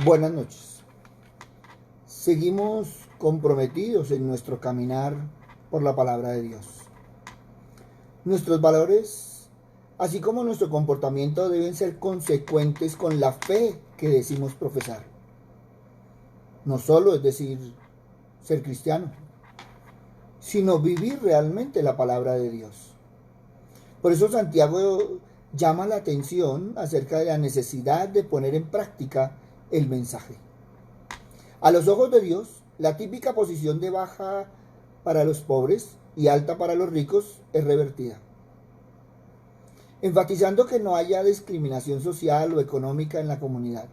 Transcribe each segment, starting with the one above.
Buenas noches. Seguimos comprometidos en nuestro caminar por la palabra de Dios. Nuestros valores, así como nuestro comportamiento, deben ser consecuentes con la fe que decimos profesar. No solo es decir ser cristiano, sino vivir realmente la palabra de Dios. Por eso Santiago llama la atención acerca de la necesidad de poner en práctica el mensaje. A los ojos de Dios, la típica posición de baja para los pobres y alta para los ricos es revertida, enfatizando que no haya discriminación social o económica en la comunidad.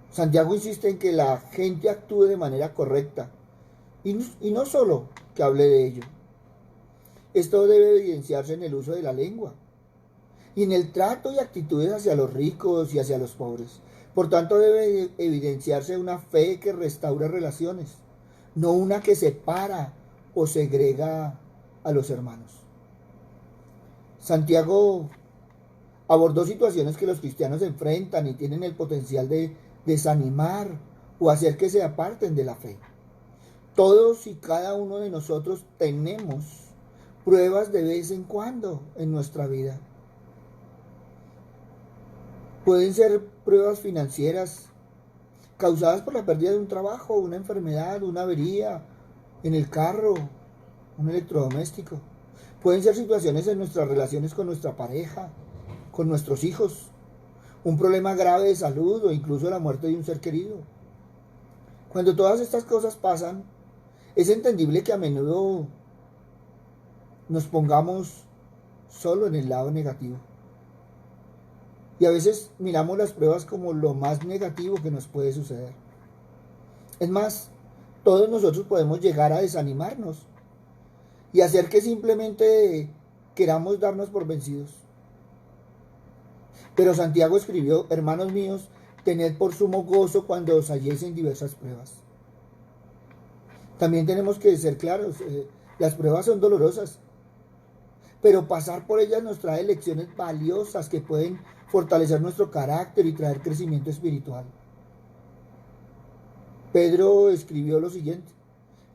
Santiago insiste en que la gente actúe de manera correcta y no solo que hable de ello. Esto debe evidenciarse en el uso de la lengua y en el trato y actitudes hacia los ricos y hacia los pobres. Por tanto, debe evidenciarse una fe que restaura relaciones, no una que separa o segrega a los hermanos. Santiago abordó situaciones que los cristianos enfrentan y tienen el potencial de desanimar o hacer que se aparten de la fe. Todos y cada uno de nosotros tenemos pruebas de vez en cuando en nuestra vida. Pueden ser pruebas financieras causadas por la pérdida de un trabajo, una enfermedad, una avería en el carro, un electrodoméstico. Pueden ser situaciones en nuestras relaciones con nuestra pareja, con nuestros hijos, un problema grave de salud o incluso la muerte de un ser querido. Cuando todas estas cosas pasan, es entendible que a menudo nos pongamos solo en el lado negativo. Y a veces miramos las pruebas como lo más negativo que nos puede suceder. Es más, todos nosotros podemos llegar a desanimarnos y hacer que simplemente queramos darnos por vencidos. Pero Santiago escribió: hermanos míos, tened por sumo gozo cuando os halléis en diversas pruebas. También tenemos que ser claros, las pruebas son dolorosas, pero pasar por ellas nos trae lecciones valiosas que pueden fortalecer nuestro carácter y traer crecimiento espiritual. Pedro escribió lo siguiente: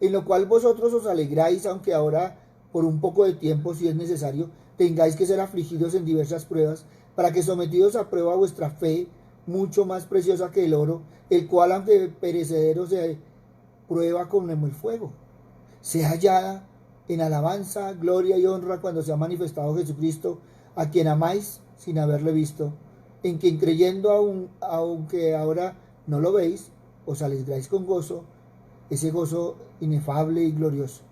en lo cual vosotros os alegráis, aunque ahora por un poco de tiempo, si es necesario, tengáis que ser afligidos en diversas pruebas, para que sometidos a prueba vuestra fe, mucho más preciosa que el oro, el cual aunque perecedero se prueba con el fuego, sea hallada en alabanza, gloria y honra cuando se ha manifestado Jesucristo, a quien amáis sin haberle visto, en quien creyendo aunque ahora no lo veis, os alegráis con gozo, ese gozo inefable y glorioso.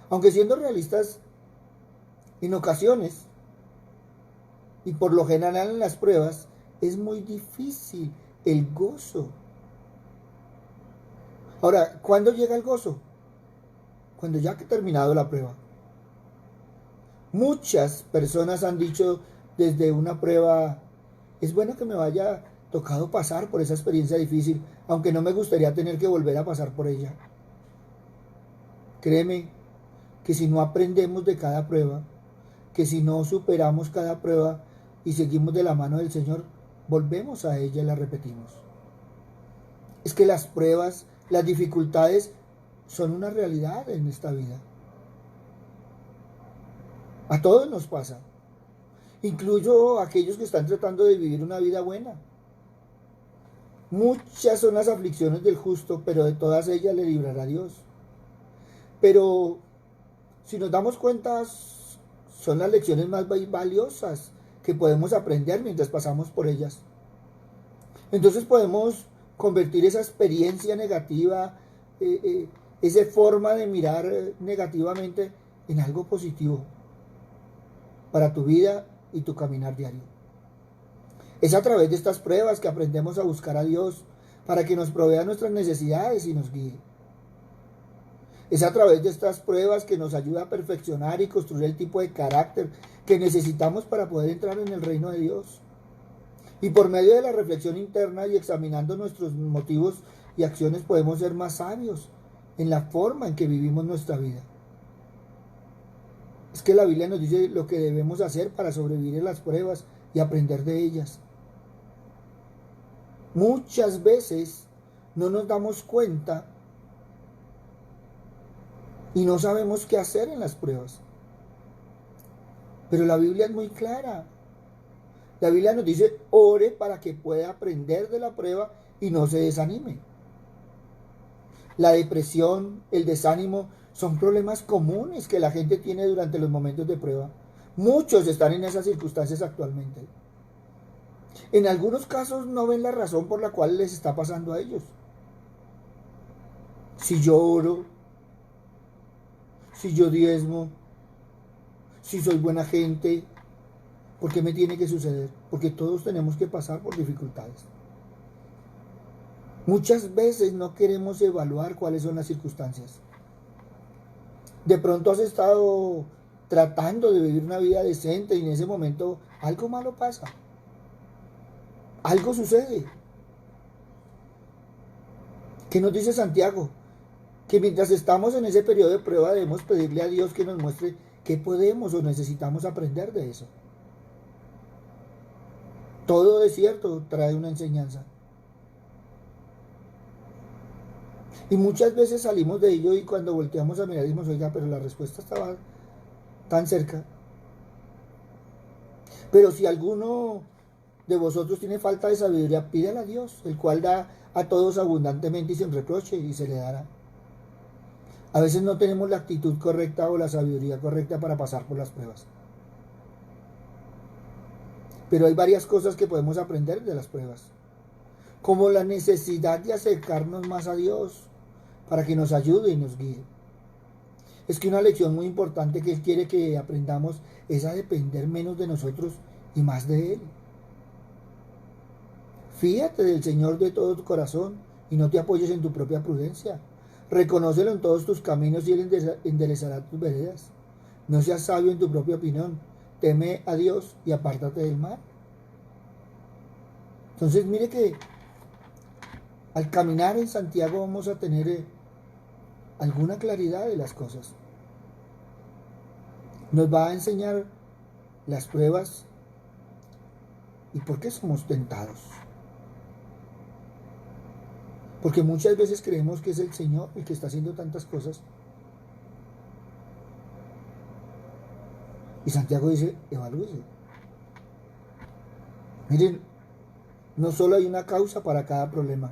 Aunque siendo realistas, en ocasiones, y por lo general en las pruebas, es muy difícil el gozo. Ahora, ¿cuándo llega el gozo? Cuando ya ha terminado la prueba. Muchas personas han dicho desde una prueba: es bueno que me haya tocado pasar por esa experiencia difícil, aunque no me gustaría tener que volver a pasar por ella. Créeme que si no aprendemos de cada prueba, que si no superamos cada prueba y seguimos de la mano del Señor, volvemos a ella y la repetimos. Es que las pruebas, las dificultades son una realidad en esta vida. A todos nos pasa, incluyo a aquellos que están tratando de vivir una vida buena. Muchas son las aflicciones del justo, pero de todas ellas le librará Dios. Pero si nos damos cuenta, son las lecciones más valiosas que podemos aprender mientras pasamos por ellas. Entonces podemos convertir esa experiencia negativa, esa forma de mirar negativamente, en algo positivo para tu vida y tu caminar diario. Es a través de estas pruebas que aprendemos a buscar a Dios para que nos provea nuestras necesidades y nos guíe. Es a través de estas pruebas que nos ayuda a perfeccionar y construir el tipo de carácter que necesitamos para poder entrar en el reino de Dios. Y por medio de la reflexión interna y examinando nuestros motivos y acciones, podemos ser más sabios en la forma en que vivimos nuestra vida. Es que la Biblia nos dice lo que debemos hacer para sobrevivir en las pruebas y aprender de ellas. Muchas veces no nos damos cuenta y no sabemos qué hacer en las pruebas. Pero la Biblia es muy clara. La Biblia nos dice, ore para que pueda aprender de la prueba y no se desanime. La depresión, el desánimo, son problemas comunes que la gente tiene durante los momentos de prueba. Muchos están en esas circunstancias actualmente. En algunos casos no ven la razón por la cual les está pasando a ellos. Si yo oro, si yo diezmo, si soy buena gente, ¿por qué me tiene que suceder? Porque todos tenemos que pasar por dificultades. Muchas veces no queremos evaluar cuáles son las circunstancias. De pronto has estado tratando de vivir una vida decente y en ese momento algo malo pasa. Algo sucede. ¿Qué nos dice Santiago? Que mientras estamos en ese periodo de prueba debemos pedirle a Dios que nos muestre qué podemos o necesitamos aprender de eso. Todo desierto trae una enseñanza. Y muchas veces salimos de ello y cuando volteamos a mirar decimos, oiga, pero la respuesta estaba tan cerca. Pero si alguno de vosotros tiene falta de sabiduría, pídala a Dios, el cual da a todos abundantemente y sin reproche, y se le dará. A veces no tenemos la actitud correcta o la sabiduría correcta para pasar por las pruebas. Pero hay varias cosas que podemos aprender de las pruebas, como la necesidad de acercarnos más a Dios para que nos ayude y nos guíe. Es que una lección muy importante que Él quiere que aprendamos es a depender menos de nosotros y más de Él. Fíate del Señor de todo tu corazón y no te apoyes en tu propia prudencia. Reconócelo en todos tus caminos y Él enderezará tus veredas. No seas sabio en tu propia opinión. Teme a Dios y apártate del mal. Entonces mire que al caminar en Santiago vamos a tener alguna claridad de las cosas. Nos va a enseñar las pruebas y por qué somos tentados. Porque muchas veces creemos que es el Señor el que está haciendo tantas cosas. Y Santiago dice, evalúese. Miren, no solo hay una causa para cada problema,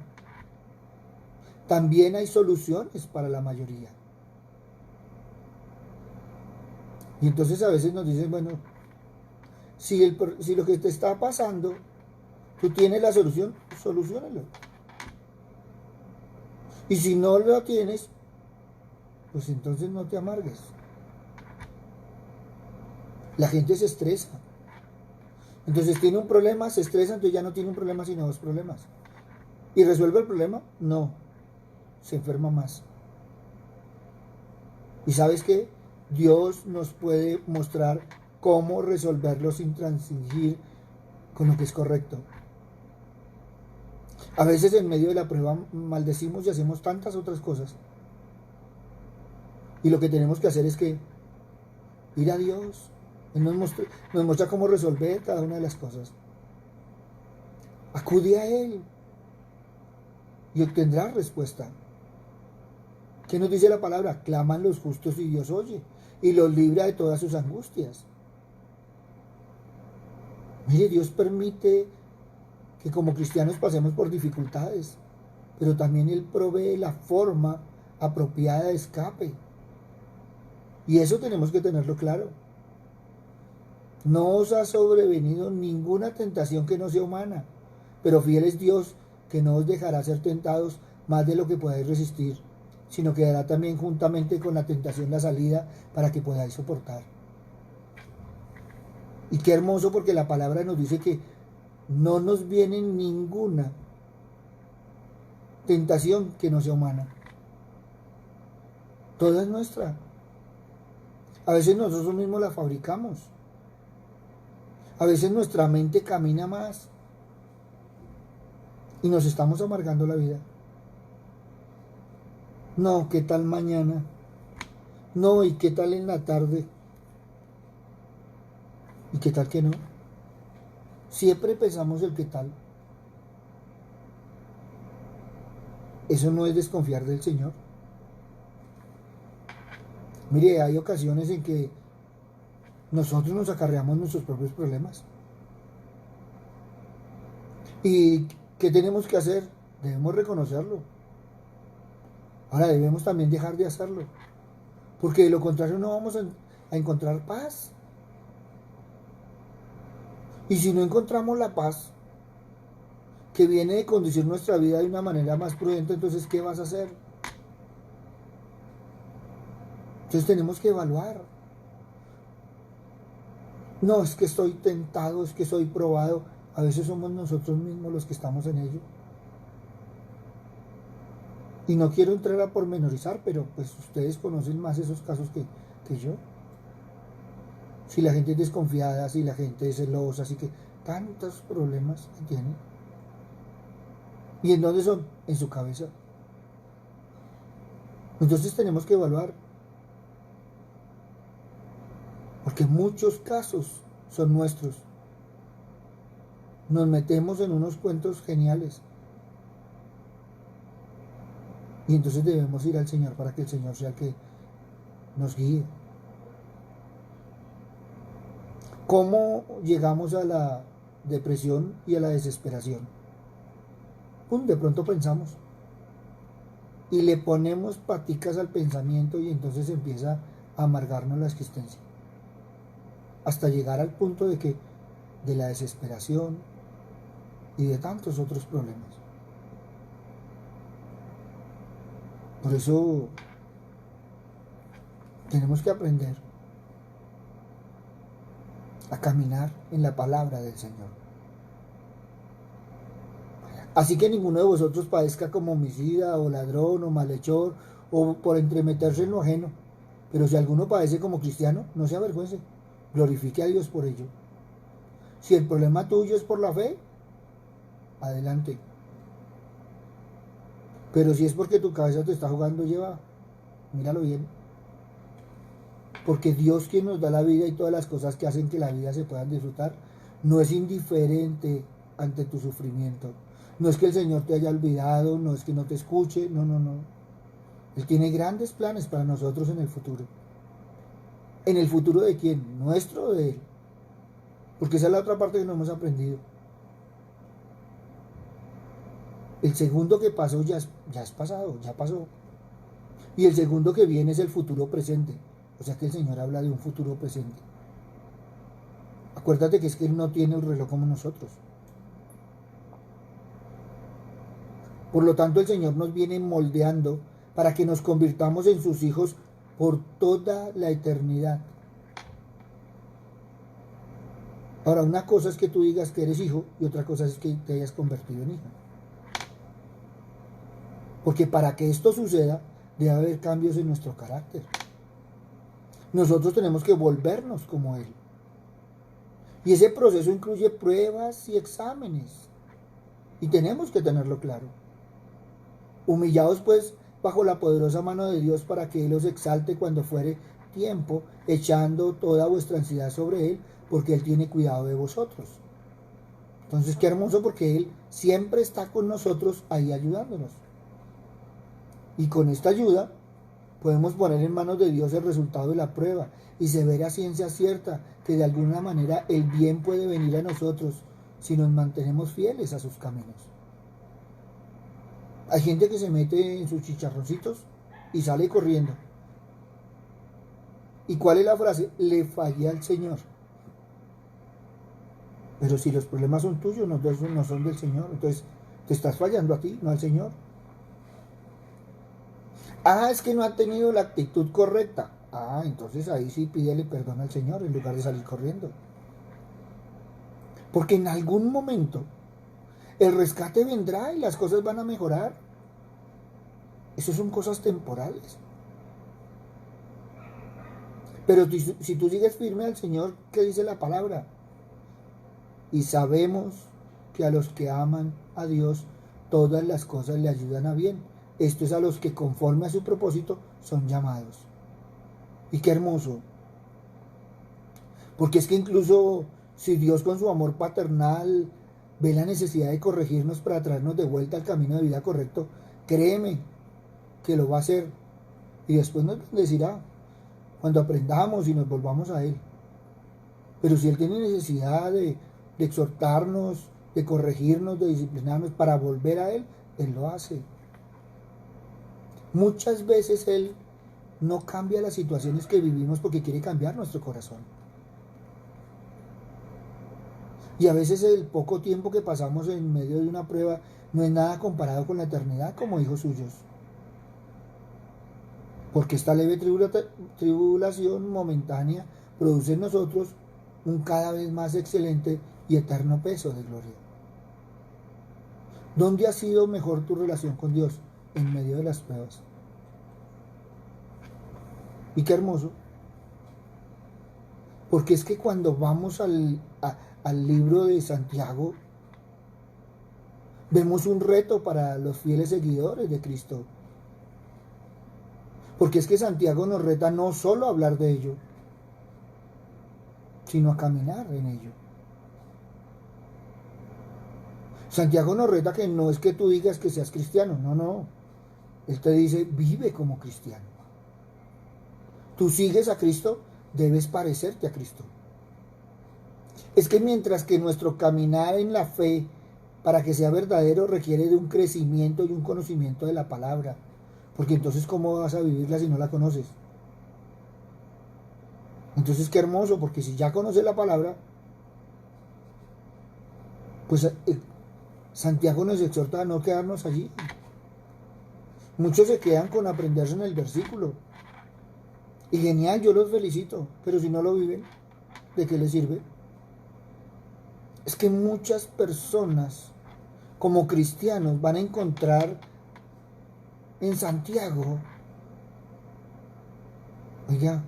también hay soluciones para la mayoría. Y entonces a veces nos dicen, bueno, si lo que te está pasando, tú tienes la solución, soluciónalo. Y si no lo tienes, pues entonces no te amargues. La gente se estresa. Entonces tiene un problema, se estresa, entonces ya no tiene un problema sino dos problemas. ¿Y resuelve el problema? No. Se enferma más. ¿Y sabes qué? Dios nos puede mostrar cómo resolverlo sin transigir con lo que es correcto. A veces en medio de la prueba maldecimos y hacemos tantas otras cosas. Y lo que tenemos que hacer es que ir a Dios. Él nos muestra cómo resolver cada una de las cosas. Acude a Él y obtendrás respuesta. ¿Qué nos dice la palabra? Claman los justos y Dios oye y los libra de todas sus angustias. Mire, Dios permite que como cristianos pasemos por dificultades, pero también Él provee la forma apropiada de escape. Y eso tenemos que tenerlo claro. No os ha sobrevenido ninguna tentación que no sea humana, pero fiel es Dios que no os dejará ser tentados más de lo que podáis resistir, sino que dará también juntamente con la tentación la salida para que podáis soportar. Y qué hermoso porque la palabra nos dice que no nos viene ninguna tentación que no sea humana. Toda es nuestra. A veces nosotros mismos la fabricamos. A veces nuestra mente camina más y nos estamos amargando la vida. No, ¿qué tal mañana? No, ¿y qué tal en la tarde? ¿Y qué tal que no? Siempre pensamos el qué tal. Eso no es desconfiar del Señor. Mire, hay ocasiones en que nosotros nos acarreamos nuestros propios problemas. ¿Y qué tenemos que hacer? Debemos reconocerlo. Ahora debemos también dejar de hacerlo. Porque de lo contrario no vamos a encontrar paz. Y si no encontramos la paz, que viene de conducir nuestra vida de una manera más prudente, entonces ¿qué vas a hacer? Entonces tenemos que evaluar. No, es que estoy tentado, es que soy probado. A veces somos nosotros mismos los que estamos en ello. Y no quiero entrar a pormenorizar, pero pues ustedes conocen más esos casos que yo. Si la gente es desconfiada, si la gente es celosa, así que tantos problemas que tiene. ¿Y en dónde son? En su cabeza. Entonces tenemos que evaluar. Porque muchos casos son nuestros. Nos metemos en unos cuentos geniales. Y entonces debemos ir al Señor para que el Señor sea el que nos guíe. ¿Cómo llegamos a la depresión y a la desesperación? De pronto pensamos y le ponemos paticas al pensamiento y entonces empieza a amargarnos la existencia. Hasta llegar al punto de la desesperación y de tantos otros problemas. Por eso tenemos que aprender a caminar en la palabra del Señor. Así que ninguno de vosotros padezca como homicida o ladrón o malhechor o por entremeterse en lo ajeno. Pero si alguno padece como cristiano, no se avergüence, glorifique a Dios por ello. Si el problema tuyo es por la fe, adelante. Pero si es porque tu cabeza te está jugando, míralo bien. Porque Dios, quien nos da la vida y todas las cosas que hacen que la vida se puedan disfrutar, no es indiferente ante tu sufrimiento. No es que el Señor te haya olvidado, no es que no te escuche, no. Él tiene grandes planes para nosotros en el futuro. ¿En el futuro de quién? ¿Nuestro o de Él? Porque esa es la otra parte que no hemos aprendido. El segundo que pasó ya es pasado, ya pasó. Y el segundo que viene es el futuro presente. O sea que el Señor habla de un futuro presente. Acuérdate que es que Él no tiene el reloj como nosotros. Por lo tanto, el Señor nos viene moldeando para que nos convirtamos en sus hijos por toda la eternidad. Ahora, una cosa es que tú digas que eres hijo y otra cosa es que te hayas convertido en hijo. Porque para que esto suceda, debe haber cambios en nuestro carácter. Nosotros tenemos que volvernos como Él. Y ese proceso incluye pruebas y exámenes. Y tenemos que tenerlo claro. Humillaos pues bajo la poderosa mano de Dios para que Él os exalte cuando fuere tiempo, echando toda vuestra ansiedad sobre Él, porque Él tiene cuidado de vosotros. Entonces qué hermoso, porque Él siempre está con nosotros ahí ayudándonos. Y con esta ayuda podemos poner en manos de Dios el resultado de la prueba y se verá a ciencia cierta que de alguna manera el bien puede venir a nosotros si nos mantenemos fieles a sus caminos. Hay gente que se mete en sus chicharroncitos y sale corriendo. ¿Y cuál es la frase? Le fallé al Señor. Pero si los problemas son tuyos, no son del Señor, entonces te estás fallando a ti, no al Señor. Es que no ha tenido la actitud correcta. Entonces ahí sí pídele perdón al Señor en lugar de salir corriendo. Porque en algún momento el rescate vendrá y las cosas van a mejorar. Eso son cosas temporales. Pero si tú sigues firme al Señor, ¿qué dice la palabra? Y sabemos que a los que aman a Dios, todas las cosas le ayudan a bien. Esto es a los que conforme a su propósito son llamados. Y qué hermoso. Porque es que incluso si Dios con su amor paternal ve la necesidad de corregirnos para traernos de vuelta al camino de vida correcto, Créeme que lo va a hacer y después nos bendecirá cuando aprendamos y nos volvamos a Él. Pero si Él tiene necesidad de exhortarnos, de corregirnos, de disciplinarnos para volver a Él, Él lo hace. Muchas veces Él no cambia las situaciones que vivimos porque quiere cambiar nuestro corazón. Y a veces el poco tiempo que pasamos en medio de una prueba no es nada comparado con la eternidad como hijos suyos. Porque esta leve tribulación momentánea produce en nosotros un cada vez más excelente y eterno peso de gloria. ¿Dónde ha sido mejor tu relación con Dios? En medio de las pruebas. Y qué hermoso. Porque es que cuando vamos al libro de Santiago, vemos un reto para los fieles seguidores de Cristo. Porque es que Santiago nos reta no solo a hablar de ello, sino a caminar en ello. Santiago nos reta que no es que tú digas que seas cristiano, no. Él te dice, vive como cristiano. Tú sigues a Cristo, debes parecerte a Cristo. Es que mientras que nuestro caminar en la fe, para que sea verdadero, requiere de un crecimiento y un conocimiento de la palabra. Porque entonces, ¿cómo vas a vivirla si no la conoces? Entonces, qué hermoso, porque si ya conoces la palabra, pues Santiago nos exhorta a no quedarnos allí. Muchos se quedan con aprenderse en el versículo. Y genial, yo los felicito, pero si no lo viven, ¿de qué les sirve? Es que muchas personas, como cristianos, van a encontrar en Santiago, oiga,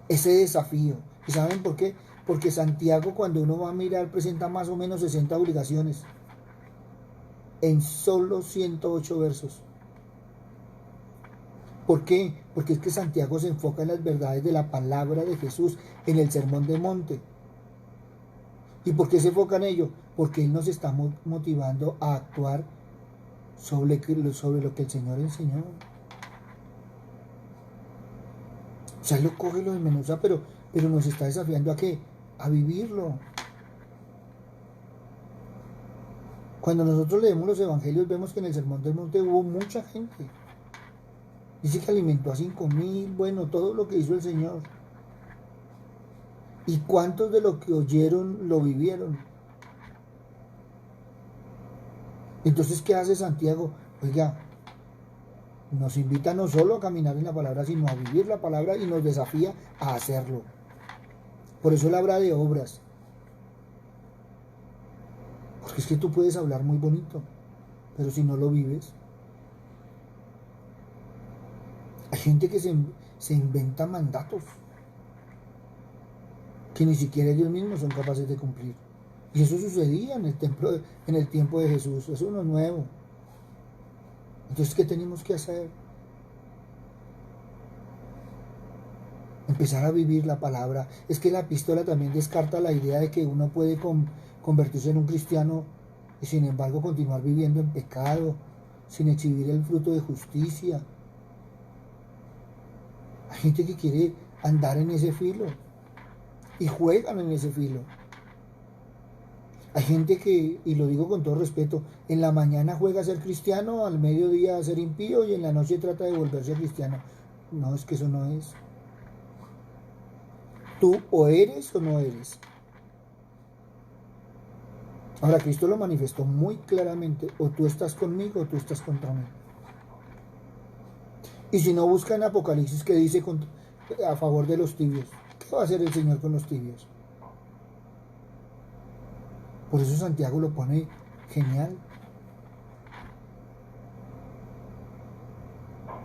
ese desafío. ¿Y saben por qué? Porque Santiago, cuando uno va a mirar, presenta más o menos 60 obligaciones en solo 108 versos. ¿Por qué? Porque es que Santiago se enfoca en las verdades de la palabra de Jesús, en el Sermón del Monte. ¿Y por qué se enfoca en ello? Porque Él nos está motivando a actuar sobre lo que el Señor enseñó. O sea, Él lo coge y lo desmenuza, pero nos está desafiando ¿a qué? A vivirlo. Cuando nosotros leemos los evangelios, vemos que en el Sermón del Monte hubo mucha gente. Dice que alimentó a 5,000, bueno, todo lo que hizo el Señor. ¿Y cuántos de los que oyeron lo vivieron? Entonces, ¿qué hace Santiago? Oiga, nos invita no solo a caminar en la palabra, sino a vivir la palabra y nos desafía a hacerlo. Por eso él habla de obras. Porque es que tú puedes hablar muy bonito, pero si no lo vives. Hay gente que se inventa mandatos que ni siquiera ellos mismos son capaces de cumplir. Y eso sucedía en el tiempo de Jesús. Eso no es nuevo. Entonces, ¿qué tenemos que hacer? Empezar a vivir la palabra. Es que la epístola también descarta la idea de que uno puede convertirse en un cristiano y sin embargo continuar viviendo en pecado, sin exhibir el fruto de justicia. Hay gente que quiere andar en ese filo y juegan en ese filo. Hay gente que, y lo digo con todo respeto, en la mañana juega a ser cristiano, al mediodía a ser impío y en la noche trata de volverse cristiano. No, es que eso no es. Tú o eres o no eres. Ahora, Cristo lo manifestó muy claramente, o tú estás conmigo o tú estás contra mí. Y si no, busca en Apocalipsis que dice a favor de los tibios. ¿Qué va a hacer el Señor con los tibios? Por eso Santiago lo pone genial.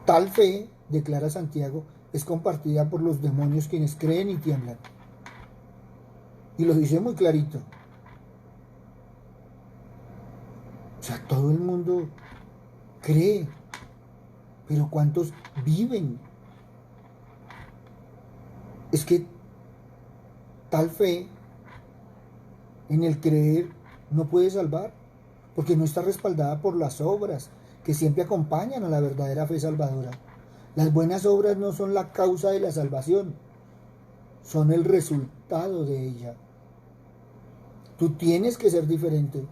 Tal fe, declara Santiago, es compartida por los demonios quienes creen y tiemblan. Y lo dice muy clarito. O sea, todo el mundo cree, pero ¿cuántos viven? Es que tal fe en el creer no puede salvar, porque no está respaldada por las obras, que siempre acompañan a la verdadera fe salvadora. Las buenas obras no son la causa de la salvación, son el resultado de ella. Tú tienes que ser diferente.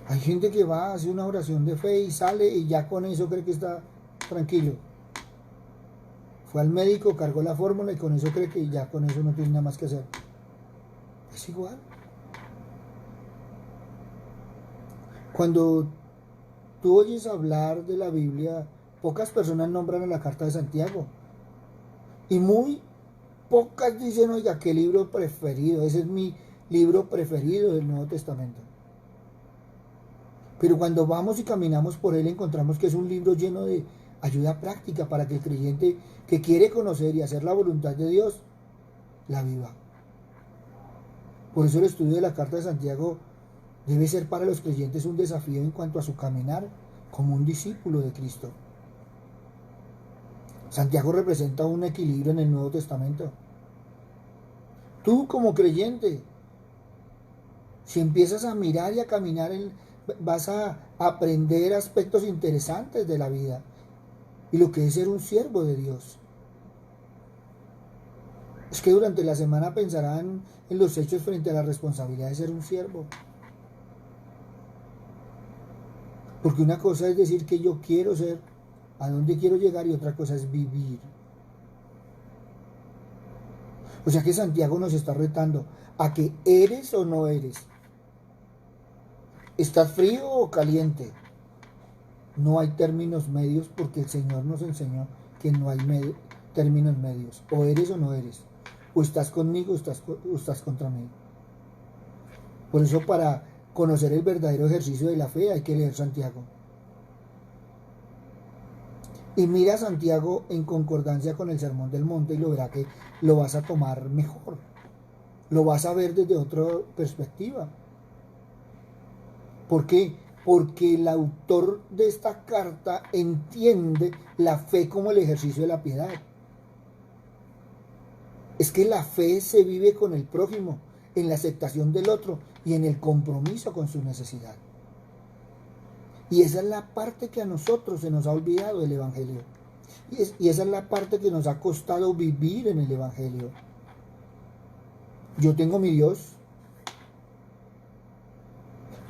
Hay gente que va, hace una oración de fe y sale y ya con eso cree que está tranquilo. Fue al médico, cargó la fórmula y con eso cree que ya con eso no tiene nada más que hacer. Es igual. Cuando tú oyes hablar de la Biblia, pocas personas nombran a la carta de Santiago. Y muy pocas dicen, oiga, qué libro preferido, ese es mi libro preferido del Nuevo Testamento. Pero cuando vamos y caminamos por él encontramos que es un libro lleno de ayuda práctica para que el creyente que quiere conocer y hacer la voluntad de Dios, la viva. Por eso el estudio de la carta de Santiago debe ser para los creyentes un desafío en cuanto a su caminar como un discípulo de Cristo. Santiago representa un equilibrio en el Nuevo Testamento. Tú como creyente, si empiezas a mirar y a caminar, vas a aprender aspectos interesantes de la vida y lo que es ser un siervo de Dios. Es que durante la semana pensarán en los hechos frente a la responsabilidad de ser un siervo. Porque una cosa es decir que yo quiero ser, a dónde quiero llegar, y otra cosa es vivir. O sea que Santiago nos está retando a que eres o no eres. ¿Estás frío o caliente? No hay términos medios porque el Señor nos enseñó que no hay términos medios. O eres o no eres. O estás conmigo o estás contra mí. Por eso para conocer el verdadero ejercicio de la fe hay que leer Santiago. Y mira Santiago en concordancia con el Sermón del Monte y lo verá que lo vas a tomar mejor. Lo vas a ver desde otra perspectiva. ¿Por qué? Porque el autor de esta carta entiende la fe como el ejercicio de la piedad. Es que la fe se vive con el prójimo, en la aceptación del otro y en el compromiso con su necesidad. Y esa es la parte que a nosotros se nos ha olvidado del Evangelio. Y esa es la parte que nos ha costado vivir en el Evangelio. Yo tengo mi Dios.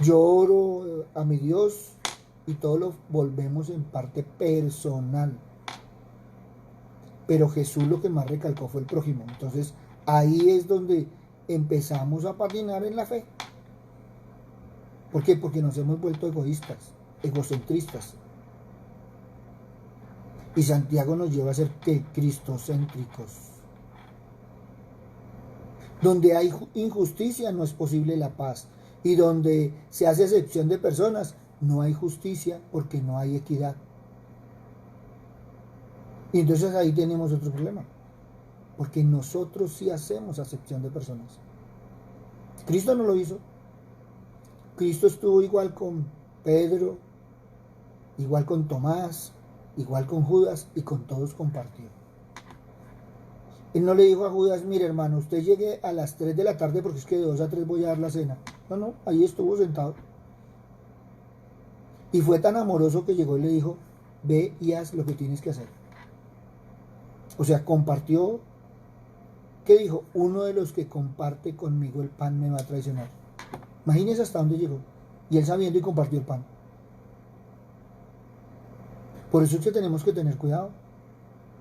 Yo oro a mi Dios y todo lo volvemos en parte personal. Pero Jesús lo que más recalcó fue el prójimo. Entonces ahí es donde empezamos a patinar en la fe. ¿Por qué? Porque nos hemos vuelto egoístas, egocentristas. Y Santiago nos lleva a ser cristocéntricos. Donde hay injusticia no es posible la paz. Y donde se hace excepción de personas, no hay justicia porque no hay equidad. Y entonces ahí tenemos otro problema. Porque nosotros sí hacemos acepción de personas. Cristo no lo hizo. Cristo estuvo igual con Pedro, igual con Tomás, igual con Judas y con todos compartió. Él no le dijo a Judas, mire hermano, usted llegue a las 3 de la tarde porque es que de 2 a 3 voy a dar la cena. No, ahí estuvo sentado. Y fue tan amoroso que llegó y le dijo, ve y haz lo que tienes que hacer. O sea, compartió. ¿Qué dijo? Uno de los que comparte conmigo el pan me va a traicionar. Imagínense hasta dónde llegó. Y él sabiendo y compartió el pan. Por eso es que tenemos que tener cuidado.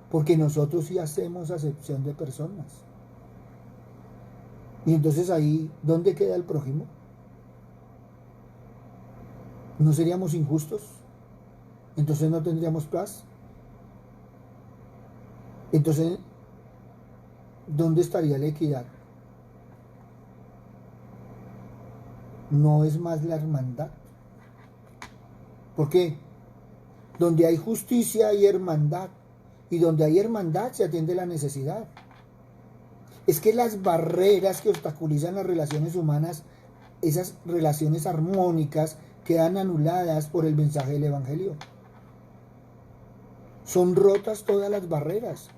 Porque nosotros sí hacemos acepción de personas. Y entonces ahí, ¿dónde queda el prójimo? ¿No seríamos injustos? Entonces no tendríamos paz. Entonces, ¿dónde estaría la equidad? No es más la hermandad. ¿Por qué? Donde hay justicia hay hermandad. Y donde hay hermandad se atiende la necesidad. Es que las barreras que obstaculizan las relaciones humanas, esas relaciones armónicas, quedan anuladas por el mensaje del Evangelio. Son rotas todas las barreras.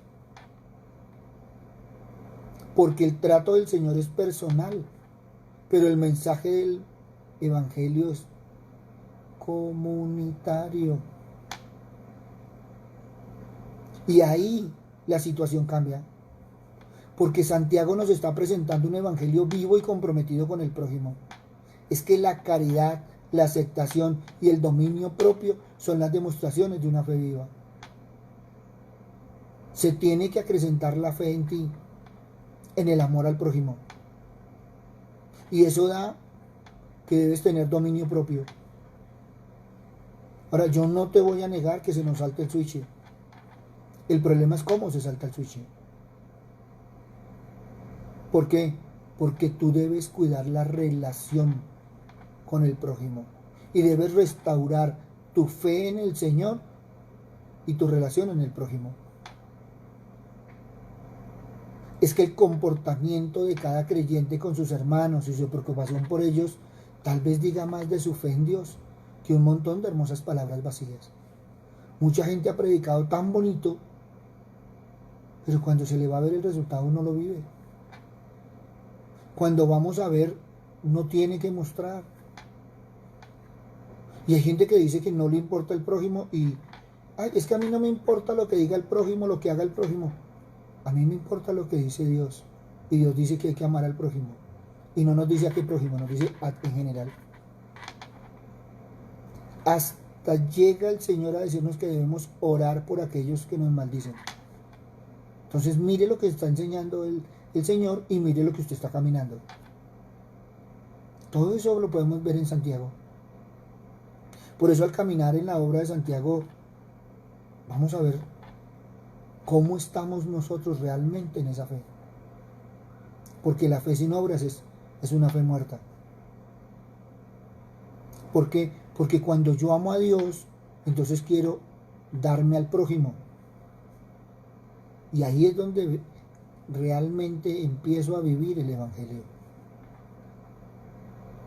Porque el trato del Señor es personal. Pero el mensaje del evangelio es comunitario. Y ahí la situación cambia. Porque Santiago nos está presentando un evangelio vivo y comprometido con el prójimo. Es que la caridad, la aceptación y el dominio propio son las demostraciones de una fe viva. Se tiene que acrecentar la fe en ti, en el amor al prójimo. Y eso da que debes tener dominio propio. Ahora, yo no te voy a negar que se nos salte el switch. El problema es cómo se salta el switch. ¿Por qué? Porque tú debes cuidar la relación con el prójimo y debes restaurar tu fe en el Señor y tu relación en el prójimo. Es que el comportamiento de cada creyente con sus hermanos y su preocupación por ellos tal vez diga más de su fe en Dios que un montón de hermosas palabras vacías. Mucha gente ha predicado tan bonito, pero cuando se le va a ver el resultado no lo vive. Cuando vamos a ver, no tiene que mostrar. Y hay gente que dice que no le importa el prójimo y es que a mí no me importa lo que diga el prójimo, lo que haga el prójimo. A mí me importa lo que dice Dios. Y Dios dice que hay que amar al prójimo. Y no nos dice a qué prójimo, nos dice en general. Hasta llega el Señor a decirnos que debemos orar por aquellos que nos maldicen. Entonces mire lo que está enseñando el Señor y mire lo que usted está caminando. Todo eso lo podemos ver en Santiago. Por eso al caminar en la obra de Santiago, vamos a ver cómo estamos nosotros realmente en esa fe. Porque la fe sin obras es una fe muerta. ¿Por qué? Porque cuando yo amo a Dios, entonces quiero darme al prójimo. Y ahí es donde realmente empiezo a vivir el evangelio.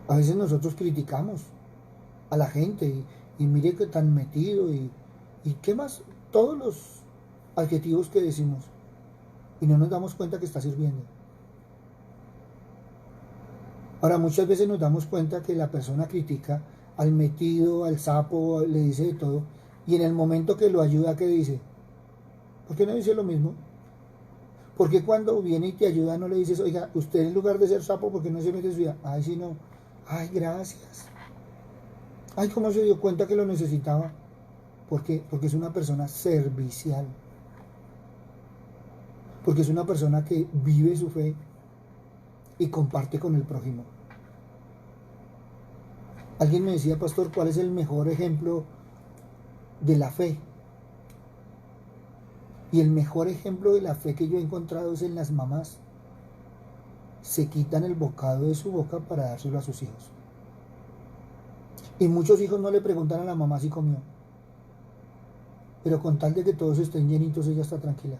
A veces nosotros criticamos a la gente y mire que tan metido y qué más, todos los adjetivos que decimos y no nos damos cuenta que está sirviendo. Ahora muchas veces nos damos cuenta que la persona critica al metido, al sapo, le dice de todo y en el momento que lo ayuda, ¿qué dice? ¿Por qué no dice lo mismo? Porque cuando viene y te ayuda no le dices, oiga, usted en lugar de ser sapo, ¿por qué no se mete en su vida? Ay, sí, no. Ay, gracias. Ay, ¿cómo se dio cuenta que lo necesitaba? ¿Por qué? Porque es una persona servicial. Porque es una persona que vive su fe y comparte con el prójimo. Alguien me decía, pastor, ¿cuál es el mejor ejemplo de la fe? Y el mejor ejemplo de la fe que yo he encontrado es en las mamás. Se quitan el bocado de su boca para dárselo a sus hijos. Y muchos hijos no le preguntan a la mamá si comió. Pero con tal de que todos estén llenitos, ella está tranquila.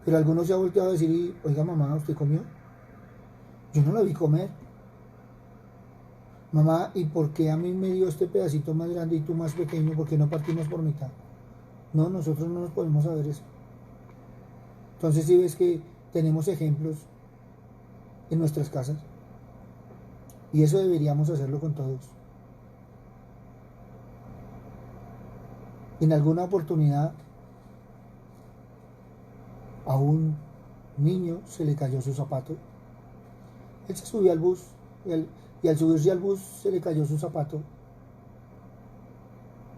Pero algunos se ha volteado a decir, oiga mamá, ¿usted comió? Yo no la vi comer. Mamá, ¿y por qué a mí me dio este pedacito más grande y tú más pequeño? ¿Por qué no partimos por mitad? No, nosotros no nos podemos saber eso. Entonces si ves que tenemos ejemplos en nuestras casas. Y eso deberíamos hacerlo con todos. En alguna oportunidad a un niño se le cayó su zapato. Él se subió al bus y al subirse al bus se le cayó su zapato.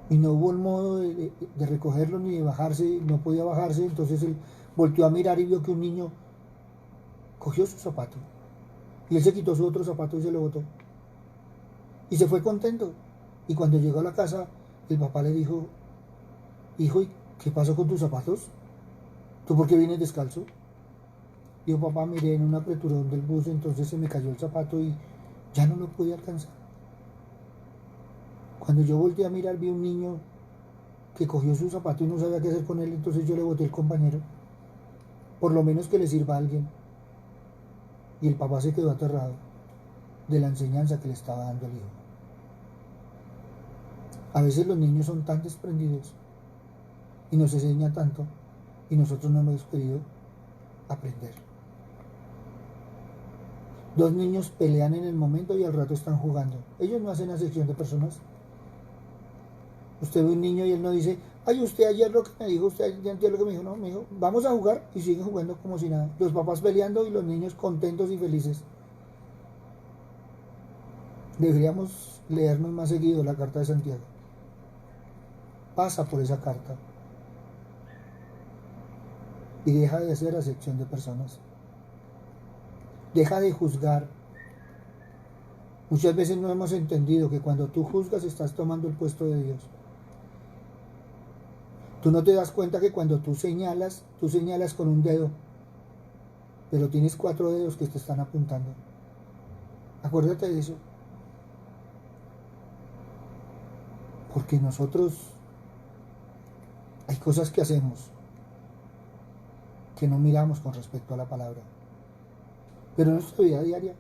Y no hubo un modo de recogerlo ni de bajarse, no podía bajarse, entonces él volteó a mirar y vio que un niño cogió su zapato. Y él se quitó su otro zapato y se lo botó. Y se fue contento. Y cuando llegó a la casa, el papá le dijo, hijo, ¿y qué pasó con tus zapatos? ¿Tú por qué vienes descalzo? Dijo, papá, miré en un apreturón del bus, entonces se me cayó el zapato y ya no lo pude alcanzar. Cuando yo volteé a mirar, vi un niño que cogió su zapato y no sabía qué hacer con él, entonces yo le boté el compañero. Por lo menos que le sirva a alguien. Y el papá se quedó aterrado de la enseñanza que le estaba dando al hijo. A veces los niños son tan desprendidos y nos enseñan tanto y nosotros no hemos querido aprender. Dos niños pelean en el momento y al rato están jugando. Ellos no hacen acepción de personas. Usted ve un niño y él no dice, ay, usted ayer lo que me dijo, usted ayer lo que me dijo. No, me dijo, vamos a jugar, y siguen jugando como si nada. Los papás peleando y los niños contentos y felices. Deberíamos leernos más seguido la carta de Santiago. Pasa por esa carta y deja de hacer acepción de personas. Deja de juzgar. Muchas veces no hemos entendido que cuando tú juzgas estás tomando el puesto de Dios. Tú no te das cuenta que cuando tú señalas con un dedo, pero tienes 4 dedos que te están apuntando. Acuérdate de eso. Porque nosotros hay cosas que hacemos que no miramos con respecto a la palabra. Pero en nuestra vida diaria.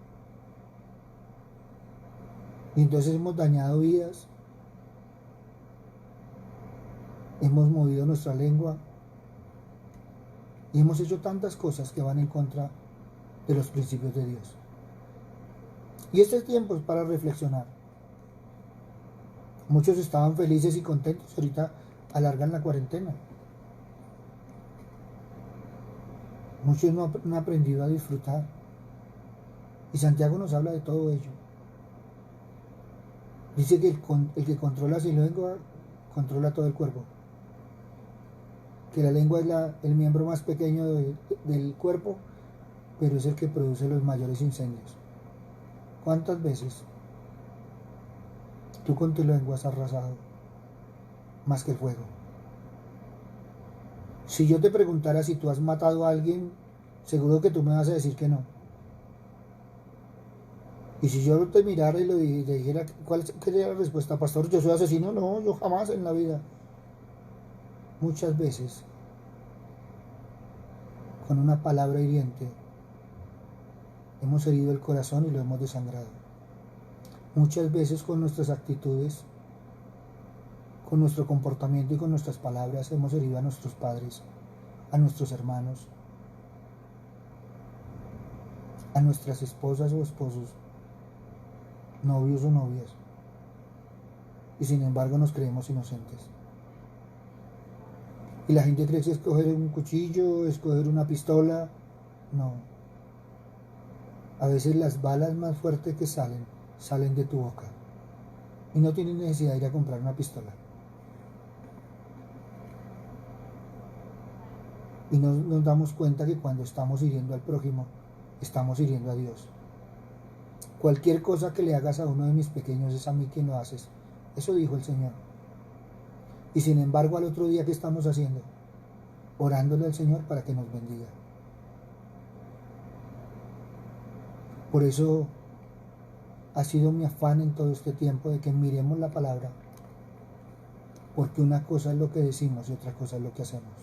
Y entonces hemos dañado vidas. Hemos movido nuestra lengua. Y hemos hecho tantas cosas que van en contra de los principios de Dios. Y este tiempo es para reflexionar. Muchos estaban felices y contentos. Ahorita alargan la cuarentena. Muchos no han aprendido a disfrutar. Y Santiago nos habla de todo ello. Dice que el que controla su lengua, controla todo el cuerpo. Que la lengua es el miembro más pequeño del cuerpo, pero es el que produce los mayores incendios. ¿Cuántas veces tú con tu lengua has arrasado más que el fuego? Si yo te preguntara si tú has matado a alguien, seguro que tú me vas a decir que no. Y si yo te mirara y le dijera, ¿cuál sería la respuesta, pastor? ¿Yo soy asesino? No, yo jamás en la vida. Muchas veces, con una palabra hiriente, hemos herido el corazón y lo hemos desangrado. Muchas veces con nuestras actitudes, con nuestro comportamiento y con nuestras palabras hemos herido a nuestros padres, a nuestros hermanos, a nuestras esposas o esposos, novios o novias. Y sin embargo nos creemos inocentes. Y la gente cree que es escoger un cuchillo, escoger una pistola. No. A veces las balas más fuertes que salen de tu boca. Y no tienes necesidad de ir a comprar una pistola. Y nos damos cuenta que cuando estamos hiriendo al prójimo, estamos hiriendo a Dios. Cualquier cosa que le hagas a uno de mis pequeños es a mí quien lo haces. Eso dijo el Señor. Y sin embargo, al otro día, ¿qué estamos haciendo? Orándole al Señor para que nos bendiga. Por eso ha sido mi afán en todo este tiempo de que miremos la palabra. Porque una cosa es lo que decimos y otra cosa es lo que hacemos.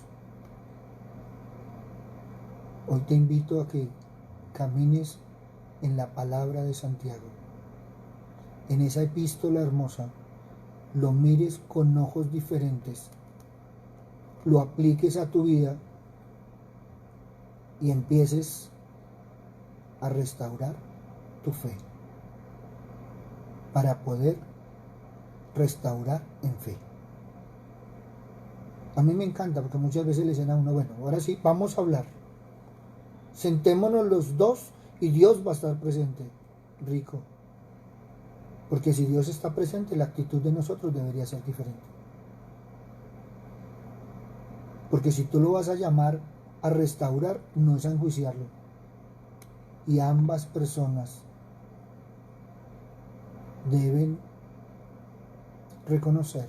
Hoy te invito a que camines en la palabra de Santiago. En esa epístola hermosa, lo mires con ojos diferentes, lo apliques a tu vida y empieces a restaurar tu fe para poder restaurar en fe. A mí me encanta porque muchas veces le dicen a uno, bueno, ahora sí, vamos a hablar. Sentémonos los dos y Dios va a estar presente. Rico. Porque si Dios está presente, la actitud de nosotros debería ser diferente. Porque si tú lo vas a llamar a restaurar, no es a enjuiciarlo. Y ambas personas deben reconocer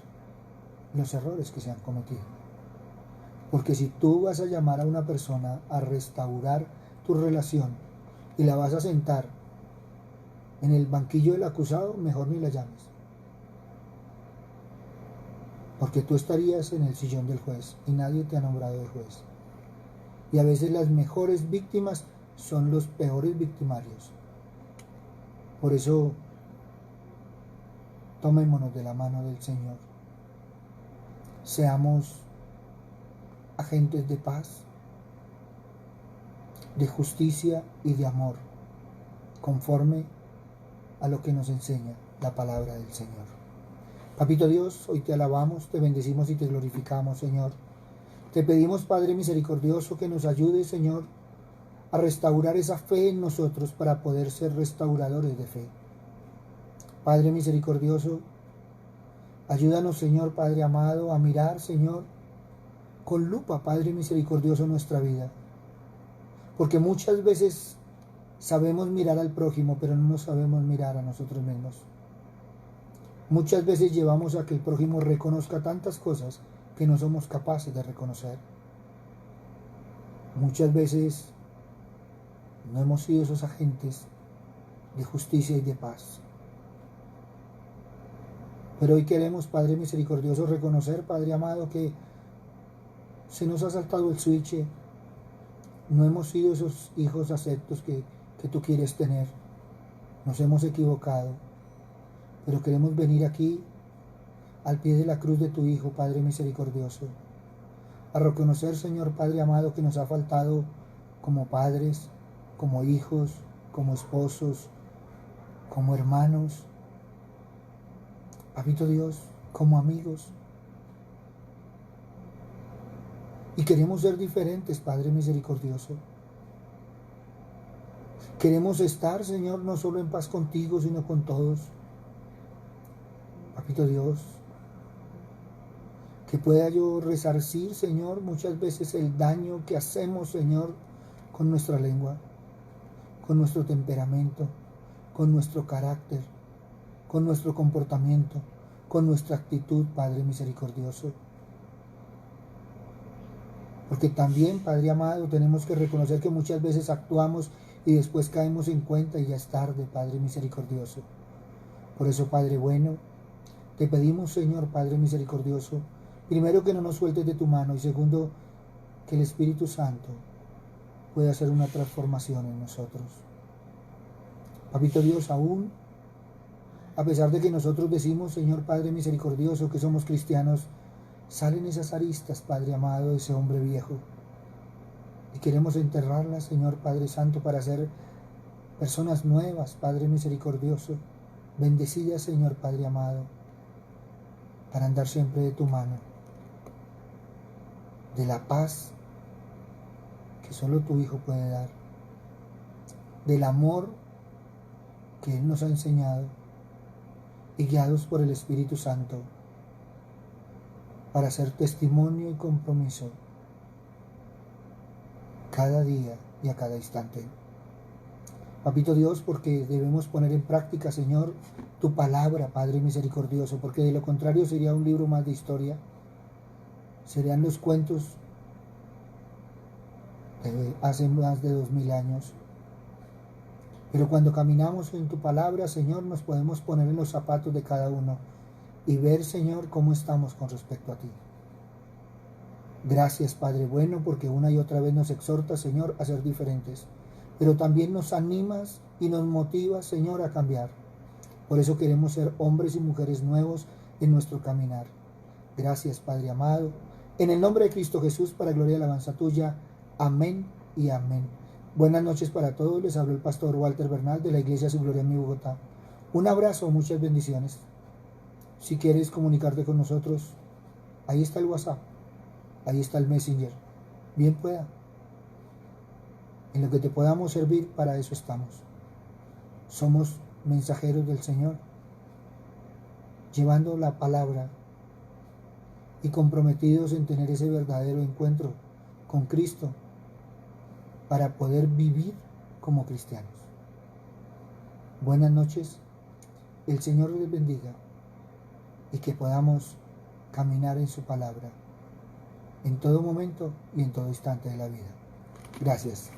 los errores que se han cometido. Porque si tú vas a llamar a una persona a restaurar tu relación y la vas a sentar en el banquillo del acusado, mejor ni la llames. Porque tú estarías en el sillón del juez y nadie te ha nombrado de juez. Y a veces las mejores víctimas son los peores victimarios. Por eso, tomémonos de la mano del Señor. Seamos agentes de paz, de justicia y de amor. conforme a lo que nos enseña la palabra del Señor. Papito Dios, hoy te alabamos, te bendecimos y te glorificamos, Señor. Te pedimos, Padre misericordioso, que nos ayude, Señor, a restaurar esa fe en nosotros para poder ser restauradores de fe. Padre misericordioso, ayúdanos, Señor, Padre amado, a mirar, Señor, con lupa, Padre misericordioso, nuestra vida. Porque muchas veces sabemos mirar al prójimo, pero no nos sabemos mirar a nosotros mismos. Muchas veces llevamos a que el prójimo reconozca tantas cosas que no somos capaces de reconocer. Muchas veces no hemos sido esos agentes de justicia y de paz. Pero hoy queremos, Padre misericordioso, reconocer, Padre amado, que se nos ha saltado el switch. No hemos sido esos hijos aceptos que tú quieres tener. Nos hemos equivocado. Pero queremos venir aquí, al pie de la cruz de tu Hijo, Padre misericordioso, a reconocer, Señor Padre amado, que nos ha faltado como padres, como hijos, como esposos, como hermanos, Papito Dios, como amigos. Y queremos ser diferentes, Padre misericordioso. Queremos estar, Señor, no solo en paz contigo, sino con todos. Papito Dios, que pueda yo resarcir, Señor, muchas veces el daño que hacemos, Señor, con nuestra lengua, con nuestro temperamento, con nuestro carácter, con nuestro comportamiento, con nuestra actitud, Padre misericordioso. Porque también, Padre amado, tenemos que reconocer que muchas veces actuamos y después caemos en cuenta y ya es tarde, Padre misericordioso. Por eso, Padre bueno, te pedimos, Señor, Padre misericordioso, primero que no nos sueltes de tu mano y segundo, que el Espíritu Santo pueda hacer una transformación en nosotros. Papito Dios, aún, a pesar de que nosotros decimos, Señor Padre misericordioso, que somos cristianos, salen esas aristas, Padre amado, de ese hombre viejo. Y queremos enterrarlas, Señor Padre Santo, para ser personas nuevas, Padre misericordioso, bendecidas, Señor Padre amado, para andar siempre de tu mano, de la paz que solo tu Hijo puede dar, del amor que Él nos ha enseñado, y guiados por el Espíritu Santo, para hacer testimonio y compromiso cada día y a cada instante. Papito Dios, porque debemos poner en práctica, Señor, tu palabra, Padre misericordioso, porque de lo contrario sería un libro más de historia, serían los cuentos de hace más de 2000 años. Pero cuando caminamos en tu palabra, Señor, nos podemos poner en los zapatos de cada uno y ver, Señor, cómo estamos con respecto a ti. Gracias, Padre bueno, porque una y otra vez nos exhortas, Señor, a ser diferentes. Pero también nos animas y nos motivas, Señor, a cambiar. Por eso queremos ser hombres y mujeres nuevos en nuestro caminar. Gracias, Padre amado. En el nombre de Cristo Jesús, para gloria y alabanza tuya. Amén y amén. Buenas noches para todos. Les habló el pastor Walter Bernal de la Iglesia Su Gloria en mi Bogotá. Un abrazo, muchas bendiciones. Si quieres comunicarte con nosotros, ahí está el WhatsApp, ahí está el Messenger. Bien pueda. En lo que te podamos servir, para eso estamos. Somos mensajeros del Señor, llevando la palabra y comprometidos en tener ese verdadero encuentro con Cristo para poder vivir como cristianos. Buenas noches, el Señor les bendiga y que podamos caminar en su palabra en todo momento y en todo instante de la vida. Gracias.